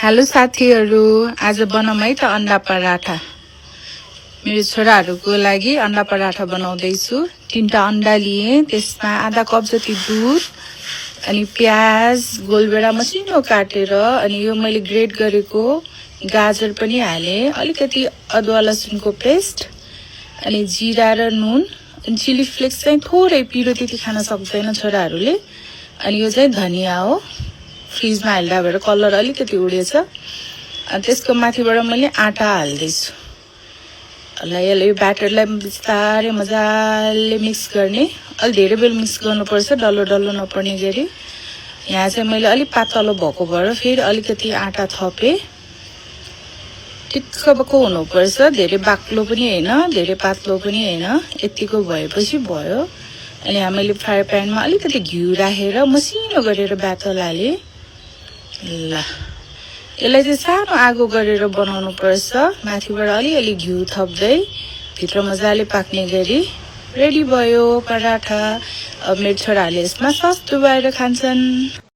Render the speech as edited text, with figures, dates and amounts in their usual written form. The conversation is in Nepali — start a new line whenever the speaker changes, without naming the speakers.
हेलो साथीहरु, आज बनाऊँ है त अन्डा पराठा। मेरो छोराहरुको लागि अन्डा पराठा बनाउँदैछु। 3टा अन्डा लिए, त्यसमा आधा कप जति दुध अनि प्याज गोलबेडा मसिनो काटेर अनि यो मैले ग्रेट गरेको गाजर पनि हाले, अलिकति अदुवा लसुनको पेस्ट अनि जीरा र नुन अनि चिली फ्लेक्स चाहिँ थोरै, पिरो त्यति खान सक्दैन छोराहरुले। अनि यो चाहिँ धनिया हो, फ्रिजमा हाल्दा भएर कलर अलिकति उडेछ। अनि त्यसको माथिबाट मैले आटा हाल्दैछु। यो ब्याटरलाई बिस्तारै मजाले मिक्स गर्ने, अलि धेरै बेल मिक्स गर्नुपर्छ, डल्लो डल्लो नपर्ने गरी। यहाँ चाहिँ मैले अलि पातलो भएको भएर फेरि अलिकति आटा थपे। ठिक्कको हुनुपर्छ, धेरै बाक्लो पनि हैन, धेरै पातलो पनि हैन, यतिको भएपछि भयो। अनि यहाँ मैले फ्राई प्यानमा अलिकति घिउ राखेर मसिनो गरेर ब्याटर हाले। ल यसलाई चाहिँ सानो आगो गरेर बनाउनु पर्छ, माथिबाट अलिअलि घिउ थप्दै भित्र मजाले पाक्ने गरी। रेडी भयो पराठा। अब मेरो छोराहरूले यसमा सस डुबाएर खान्छन्।